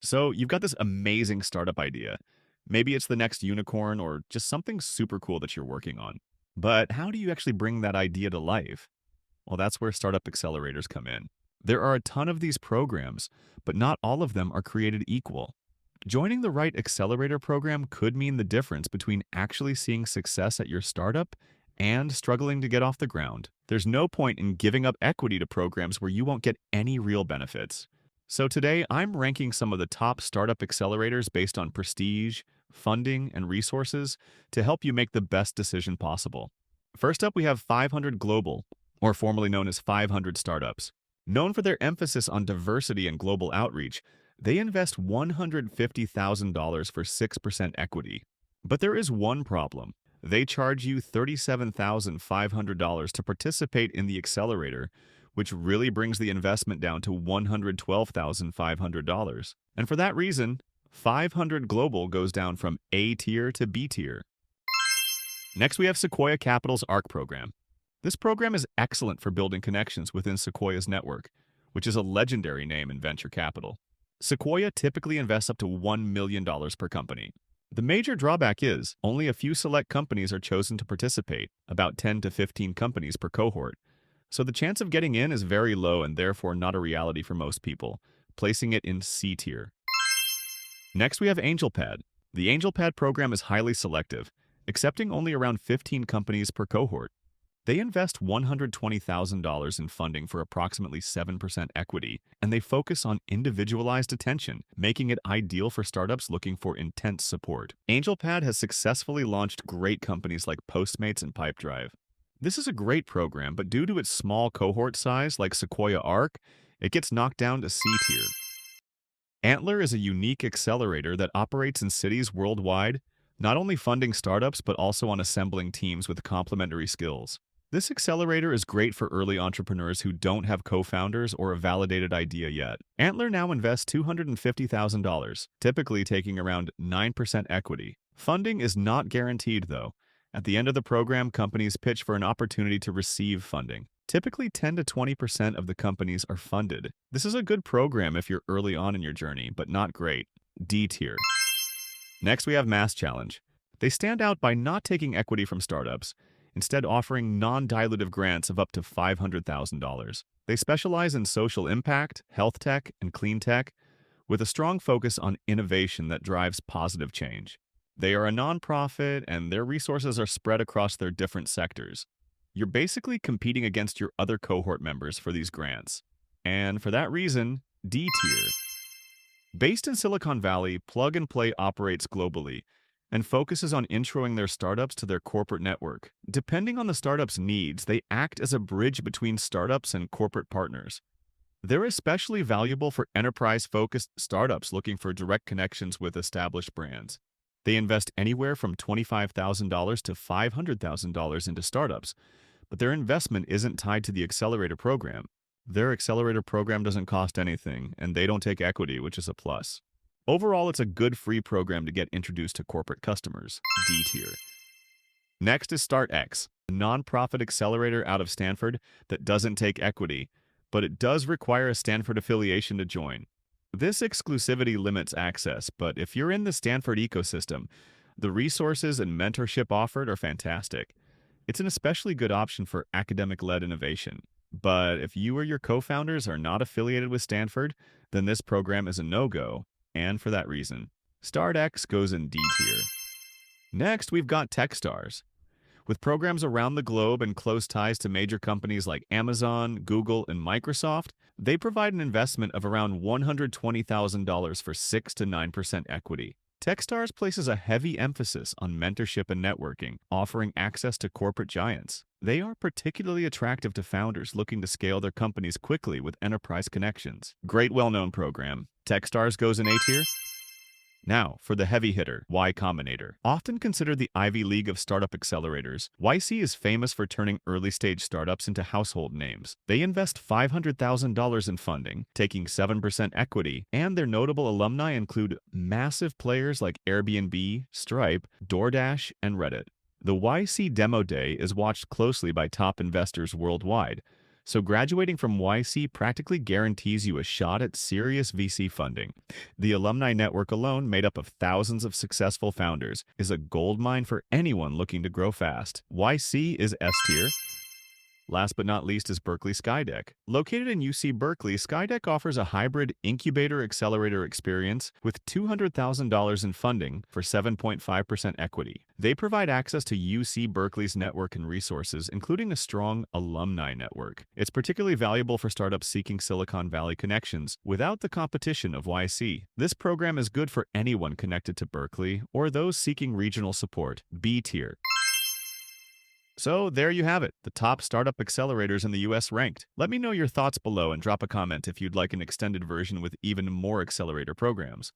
So you've got this amazing startup idea. Maybe it's the next unicorn or just something super cool that you're working on. But how do you actually bring that idea to life? Well, that's where startup accelerators come in. There are a ton of these programs, but not all of them are created equal. Joining the right accelerator program could mean the difference between actually seeing success at your startup and struggling to get off the ground. There's no point in giving up equity to programs where you won't get any real benefits. So today, I'm ranking some of the top startup accelerators based on prestige, funding, and resources to help you make the best decision possible. First up, we have 500 Global, or formerly known as 500 Startups. Known for their emphasis on diversity and global outreach, they invest $150,000 for 6% equity. But there is one problem. They charge you $37,500 to participate in the accelerator, which really brings the investment down to $112,500. And for that reason, 500 Global goes down from A tier to B tier. Next, we have Sequoia Capital's ARC program. This program is excellent for building connections within Sequoia's network, which is a legendary name in venture capital. Sequoia typically invests up to $1 million per company. The major drawback is only a few select companies are chosen to participate, about 10 to 15 companies per cohort. So the chance of getting in is very low and therefore not a reality for most people, placing it in C tier. Next, we have AngelPad. The AngelPad program is highly selective, accepting only around 15 companies per cohort. They invest $120,000 in funding for approximately 7% equity, and they focus on individualized attention, making it ideal for startups looking for intense support. AngelPad has successfully launched great companies like Postmates and Pipedrive. This is a great program, but due to its small cohort size, like Sequoia ARC, it gets knocked down to C tier. Antler is a unique accelerator that operates in cities worldwide, not only funding startups but also on assembling teams with complementary skills. This accelerator is great for early entrepreneurs who don't have co-founders or a validated idea yet. Antler now invests $250,000, typically taking around 9% equity. Funding is not guaranteed, though. At the end of the program, companies pitch for an opportunity to receive funding. Typically, 10 to 20% of the companies are funded. This is a good program if you're early on in your journey, but not great. D tier. Next, we have Mass Challenge. They stand out by not taking equity from startups, instead offering non-dilutive grants of up to $500,000. They specialize in social impact, health tech, and clean tech, with a strong focus on innovation that drives positive change. They are a nonprofit, and their resources are spread across their different sectors. You're basically competing against your other cohort members for these grants. And for that reason, D tier. Based in Silicon Valley, Plug and Play operates globally and focuses on introing their startups to their corporate network. Depending on the startup's needs, they act as a bridge between startups and corporate partners. They're especially valuable for enterprise-focused startups looking for direct connections with established brands. They invest anywhere from $25,000 to $500,000 into startups, but their investment isn't tied to the accelerator program. Their accelerator program doesn't cost anything, and they don't take equity, which is a plus. Overall, it's a good free program to get introduced to corporate customers, D tier. Next is StartX, a nonprofit accelerator out of Stanford that doesn't take equity, but it does require a Stanford affiliation to join. This exclusivity limits access, but if you're in the Stanford ecosystem, the resources and mentorship offered are fantastic. It's an especially good option for academic-led innovation. But if you or your co-founders are not affiliated with Stanford, then this program is a no-go, and for that reason, StartX goes in D tier. Next, we've got Techstars. With programs around the globe and close ties to major companies like Amazon, Google, and Microsoft, they provide an investment of around $120,000 for 6 to 9% equity. Techstars places a heavy emphasis on mentorship and networking, offering access to corporate giants. They are particularly attractive to founders looking to scale their companies quickly with enterprise connections. Great well-known program. Techstars goes in A tier. Now, for the heavy hitter, Y Combinator. Often considered the Ivy League of startup accelerators, YC is famous for turning early-stage startups into household names. They invest $500,000 in funding, taking 7% equity, and their notable alumni include massive players like Airbnb, Stripe, DoorDash, and Reddit. The YC Demo Day is watched closely by top investors worldwide, So graduating from YC practically guarantees you a shot at serious VC funding. The alumni network alone, made up of thousands of successful founders, is a goldmine for anyone looking to grow fast. YC is S tier. Last but not least is Berkeley SkyDeck. Located in UC Berkeley, SkyDeck offers a hybrid incubator accelerator experience with $200,000 in funding for 7.5% equity. They provide access to UC Berkeley's network and resources, including a strong alumni network. It's particularly valuable for startups seeking Silicon Valley connections without the competition of YC. This program is good for anyone connected to Berkeley or those seeking regional support. B tier. So there you have it, the top startup accelerators in the US ranked. Let me know your thoughts below and drop a comment if you'd like an extended version with even more accelerator programs.